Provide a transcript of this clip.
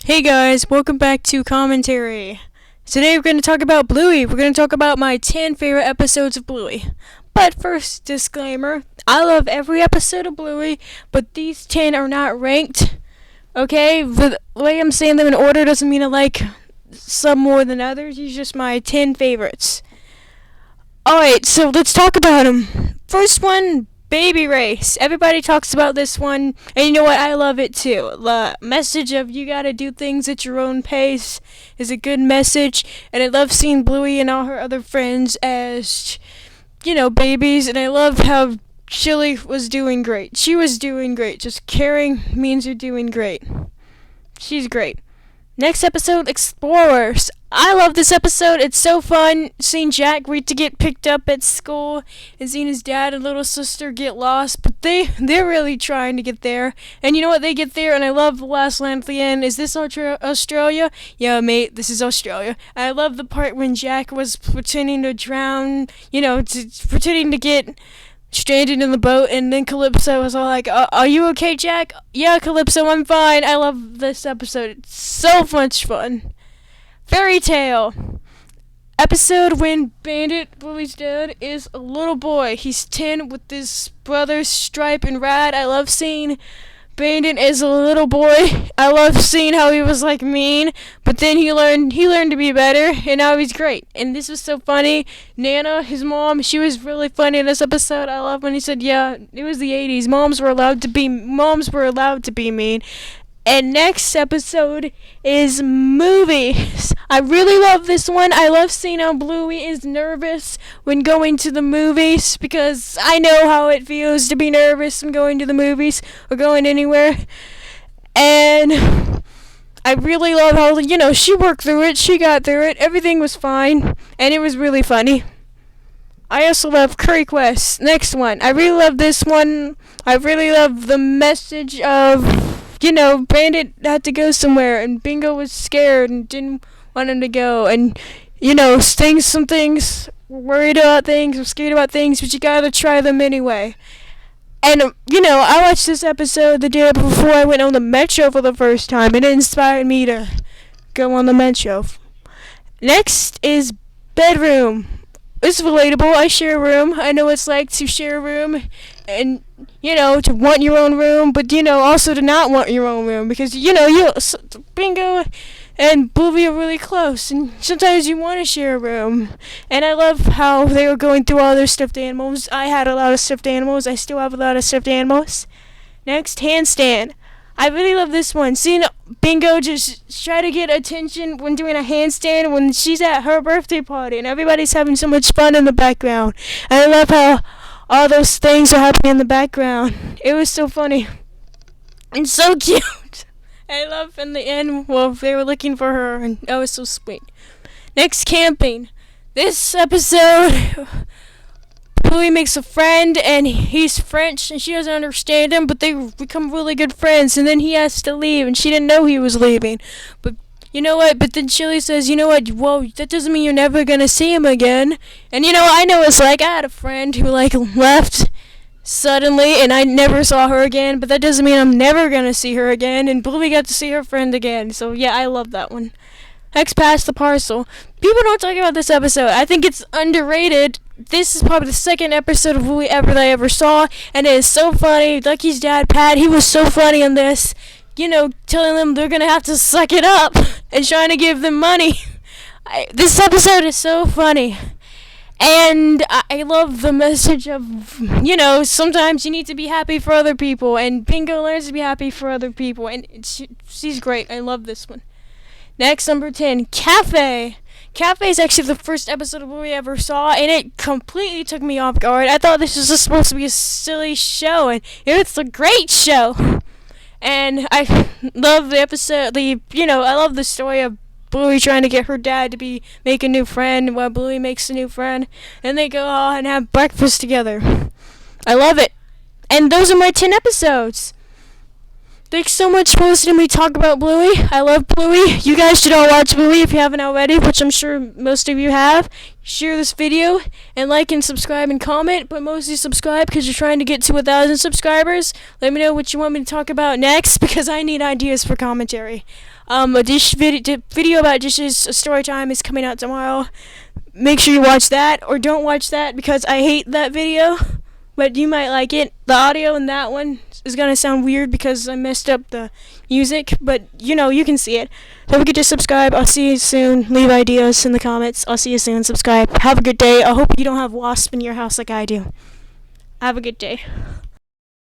Hey guys, welcome back to Commentary. Today we're going to talk about Bluey. We're going to talk about my 10 favorite episodes of Bluey. But first, disclaimer, I love every episode of Bluey, but these 10 are not ranked. Okay? The way I'm saying them in order doesn't mean I like some more than others. These are just my 10 favorites. Alright, so let's talk about them. First one, Baby Race. Everybody talks about this one, and you know what? I love it too. The message of you gotta do things at your own pace is a good message, and I love seeing Bluey and all her other friends as, babies, and I love how Chili was doing great. She was doing great. Just caring means you're doing great. She's great. Next episode, Explorers. I love this episode. It's so fun seeing Jack wait to get picked up at school and seeing his dad and little sister get lost. But they're really trying to get there. And you know what? They get there, and I love the last line at the end. Is this Australia? Yeah, mate, this is Australia. And I love the part when Jack was pretending to drown, pretending to get stranded in the boat, and then Calypso was all like, are you okay, Jack? Yeah, Calypso, I'm fine. I love this episode. It's so much fun. Fairy Tale episode when Bandit, Bluey's dad, is a little boy. He's 10 with his brothers Stripe and Rad. I love seeing Bandit as a little boy. I love seeing how he was mean, but then he learned to be better, and now he's great. And this was so funny. Nana, his mom, she was really funny in this episode. I love when he said, "Yeah, it was the '80s. Moms were allowed to be mean." And next episode is movies. I really love this one. I love seeing how Bluey is nervous when going to the movies, because I know how it feels to be nervous when going to the movies or going anywhere. And I really love how, she worked through it. She got through it. Everything was fine. And it was really funny. I also love Curry Quest. Next one. I really love this one. I really love the message of, Bandit had to go somewhere, and Bingo was scared and didn't want him to go, and, some things, worried about things, or scared about things, but you gotta try them anyway. And, I watched this episode the day before I went on the Metro for the first time, and it inspired me to go on the Metro. Next is Bedroom. It's relatable. I share a room. I know what it's like to share a room and, to want your own room, but, also to not want your own room, because, Bingo and Bluey are really close, and sometimes you want to share a room. And I love how they were going through all their stuffed animals. I had a lot of stuffed animals. I still have a lot of stuffed animals. Next, Handstand. I really love this one. Seeing Bingo just try to get attention when doing a handstand when she's at her birthday party and everybody's having so much fun in the background. And I love how all those things are happening in the background. It was so funny. And so cute. I love in the end, they were looking for her, and that was so sweet. Next, Camping. This episode, Bluey makes a friend, and he's French, and she doesn't understand him, but they become really good friends, and then he has to leave, and she didn't know he was leaving. But you know what? But then Chili says, you know what? Well, that doesn't mean you're never gonna see him again. And I know it's like, I had a friend who left suddenly, and I never saw her again, but that doesn't mean I'm never gonna see her again, and Bluey got to see her friend again. So yeah, I love that one. Next, Pass the Parcel. People don't talk about this episode. I think it's underrated. This is probably the second episode of Bluey that I ever saw, and it is so funny. Lucky's dad, Pat, he was so funny on this. Telling them they're gonna have to suck it up and trying to give them money. This episode is so funny. And I love the message of, sometimes you need to be happy for other people, and Bingo learns to be happy for other people, and she's great. I love this one. Next, number 10, Cafe. Cafe is actually the first episode of Bluey I ever saw, and it completely took me off guard. I thought this was just supposed to be a silly show, and it's a great show. And I love the episode, I love the story of Bluey trying to get her dad to make a new friend while Bluey makes a new friend, and they go out and have breakfast together. I love it. And those are my 10 episodes. Thanks so much for listening to me talk about Bluey. I love Bluey. You guys should all watch Bluey if you haven't already, which I'm sure most of you have. Share this video and like and subscribe and comment, but mostly subscribe because you're trying to get to 1,000 subscribers. Let me know what you want me to talk about next because I need ideas for commentary. A video about dishes story time is coming out tomorrow. Make sure you watch that or don't watch that because I hate that video. But you might like it. The audio in that one is gonna sound weird because I messed up the music, but you can see it. Don't forget to subscribe. I'll see you soon. Leave ideas in the comments. I'll see you soon. Subscribe. Have a good day. I hope you don't have wasps in your house like I do. Have a good day.